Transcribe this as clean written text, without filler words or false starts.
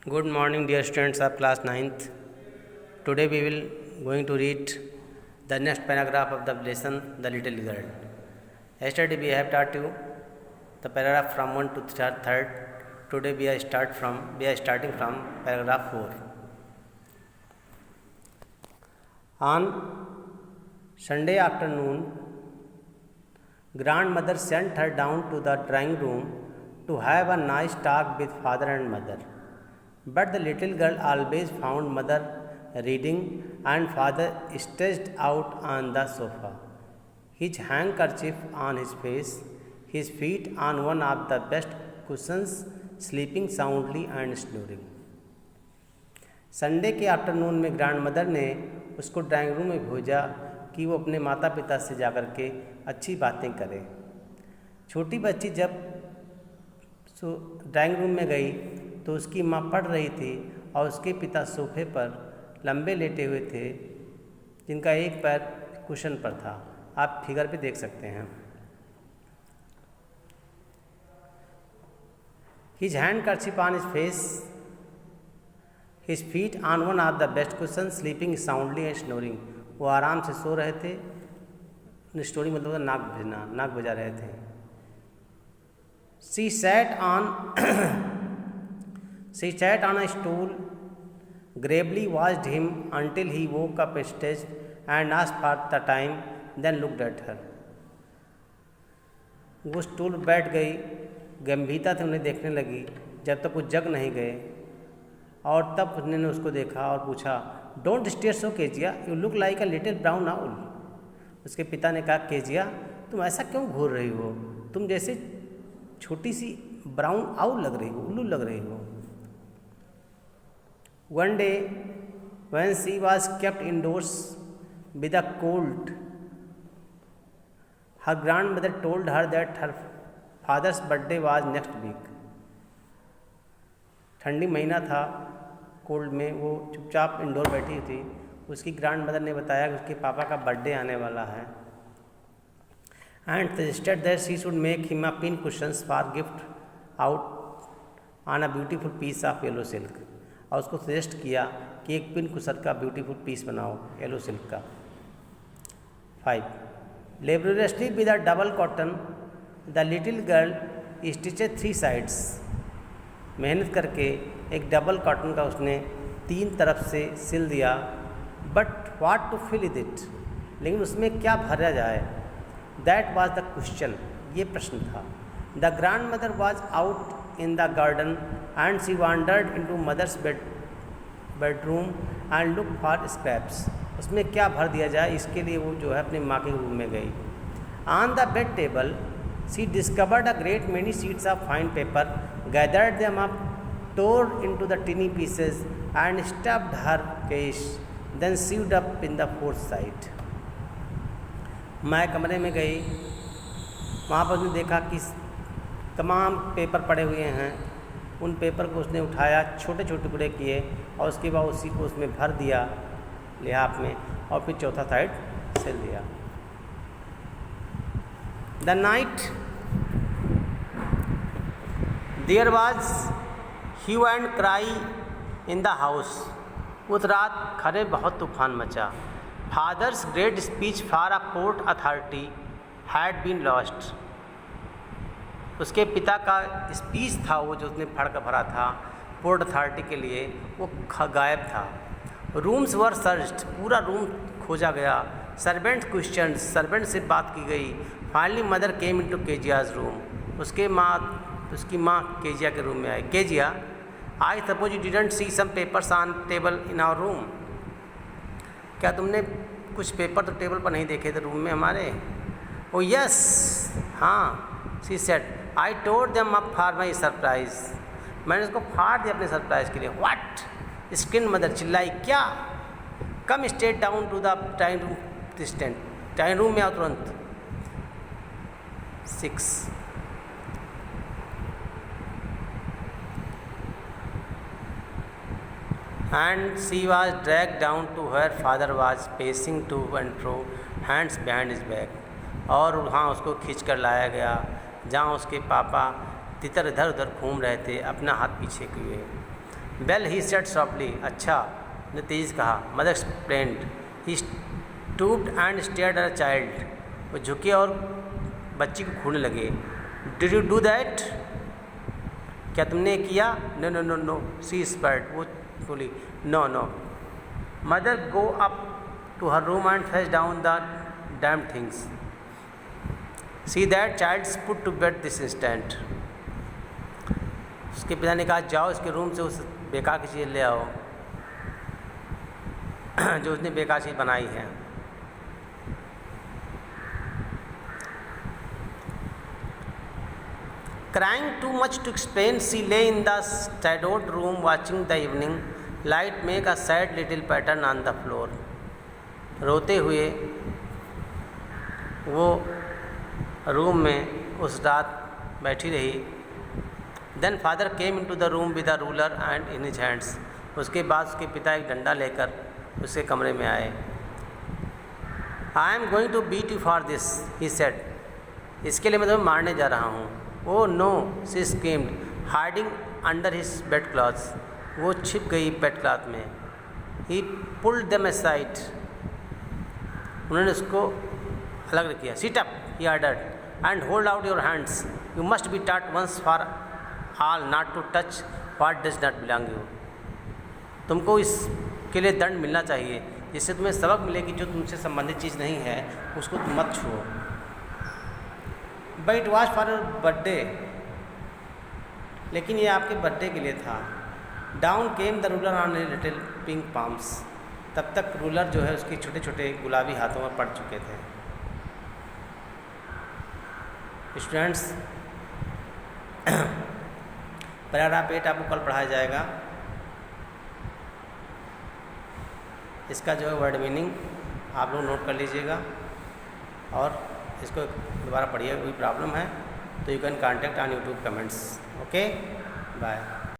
Good morning, dear students of class 9th. Today we will going to read the next paragraph of the lesson, The Little Girl. Yesterday we have taught you the paragraph from 1 to 3rd. Today we are starting from paragraph 4. On Sunday afternoon, grandmother sent her down to the drawing room to have a nice talk with father and mother. But the little girl always found mother reading and father stretched out on the sofa, his handkerchief on his face, his feet on one of the best cushions, sleeping soundly and snoring. Sunday के afternoon में grandmother ने उसको drawing room में भेजा कि वो अपने माता पिता से जाकर के अच्छी बातें करे। छोटी बच्ची जब ड्राइंग रूम में गई तो उसकी माँ पढ़ रही थी और उसके पिता सोफे पर लंबे लेटे हुए थे, जिनका एक पैर कुशन पर था। आप फिगर पे देख सकते हैं। His handkerchief on his face, his feet on one of the best cushions, sleeping soundly and snoring. वो आराम से सो रहे थे। स्नोरिंग मतलब नाक बजा रहे थे। She sat on a stool, gravely watched him until he woke up stretched and asked for the time, then looked at her. वो स्टूल पर बैठ गई, गंभीरता से उन्हें देखने लगी जब तक वो जग नहीं गए, और तब उसने उसको देखा और पूछा, don't stare so Kezia, you look like a little brown owl. उसके पिता ने कहा, केजिया तुम ऐसा क्यों घूर रही हो, तुम जैसे छोटी सी ब्राउन आउल लग रही हो, उल्लू लग रही हो. One day, when she was kept indoors with a cold, her grandmother told her that her father's birthday was next week. ठंडी महीना था, कोल्ड में वो चुपचाप इंडोर बैठी थी. उसकी ग्रैंडमदर ने बताया कि उसके पापा का बर्थडे आने वाला है. And suggested that she should make him a pin cushions for gift out on a beautiful piece of yellow silk. और उसको सजेस्ट किया कि एक पिन कुशन का ब्यूटीफुल पीस बनाओ येलो सिल्क का. 5. Laboriously with a double cotton the little girl stitched 3 sides. मेहनत करके एक डबल कॉटन का उसने 3 तरफ से सिल दिया. But what to fill with it, लेकिन उसमें क्या भरा जाए, दैट वाज द क्वेश्चन, ये प्रश्न था. The grand mother was out in the garden and she wandered into mother's bedroom and looked for scraps. उसमें क्या भर दिया जाए, इसके लिए वो जो है अपने माँ के रूम में गई. On the bed table she discovered a great many sheets of fine paper, gathered them up, tore into the tiny pieces and stuffed her cache, then sewed up in the 4th side. मैं कमरे में गई, वहाँ पर उसने देखा कि तमाम पेपर पड़े हुए हैं. उन पेपर को उसने उठाया, छोटे छोटे टुकड़े किए और उसके बाद उसी को उसमें भर दिया लिहाफ में, और फिर 4था साइड सिल दिया. The night there was hue and cry in the house. उस रात घरे बहुत तूफान मचा. Father's great speech for a port authority had been lost. उसके पिता का स्पीच था वो जो उसने फड़ कर भरा था पोर्ट अथॉरिटी के लिए, वो गायब था. रूम्स वर सर्च्ड, पूरा रूम खोजा गया. सर्वेंट क्वेश्चन, सर्वेंट से बात की गई. Finally mother came into Kezia's room. उसकी माँ केजिया के रूम में आई. Kezia, I suppose you didn't see some papers on table in our room. क्या तुमने कुछ पेपर तो टेबल पर नहीं देखे थे रूम में हमारे? ओ यस, हाँ. She said, I told them up for my surprise. मैंने उसको फाड़ दिया अपने सरप्राइज के लिए. व्हाट, स्क्रीन मदर चिल्लाई, क्या? Come straight down to the drawing room distant. Drawing room में आओ तुरंत. 6. And she was dragged down to her father was pacing to and fro, hands behind his back. और वहाँ उसको खींच कर लाया गया जहाँ उसके पापा तितर इधर उधर घूम रहे थे, अपना हाथ पीछे किए. वेल ही सेड सॉफ्टली, अच्छा, ने तेज कहा। Mother explained, he stooped and stared at a child, वो झुके और बच्ची को घूरने लगे। डिड यू डू दैट, क्या तुमने किया? No no no no, she spurt, वो बोली no no. Mother go up to her room and fetch down the damn things, see that child's put to bed this instant. उसके पिता ने कहा जाओ इसके रूम से उस बेकार की चीज़ ले आओ जो उसने बेकार चीज़ बनाई है। Crying too much to explain, she lay in the shadowed room watching the evening light make a sad little pattern on the floor. रोते हुए वो रूम में उस रात बैठी रही। Then father came into the room with a ruler and in his hands. उसके बाद उसके पिता एक डंडा लेकर उसके कमरे में आए। I am going to beat you for this, he said. इसके लिए मैं तुम्हें मारने जा रहा हूँ। Oh no, she screamed, hiding under his bedclothes. वो छिप गई बेडक्लॉथ में। He pulled them aside. उन्होंने उसको अलग किया। Sit up, he ordered, and hold out your hands. You must be taught once for all not to touch what does not belong you. तुमको इसके लिए दंड मिलना चाहिए, जिससे तुम्हें सबक मिले कि जो तुमसे संबंधित चीज़ नहीं है उसको तुम मत छुओ। But it was for birthday, लेकिन ये आपके बर्थडे के लिए था। Down came the ruler on little pink palms, तब तक रूलर जो है उसके छोटे छोटे गुलाबी हाथों में पड़ चुके थे। स्टूडेंट्स, पैराग्राफ 8 आपको कल पढ़ाया जाएगा। इसका जो है वर्ड मीनिंग आप लोग नोट कर लीजिएगा और इसको दोबारा पढ़िए। कोई प्रॉब्लम है तो you can contact on YouTube comments. Okay, bye.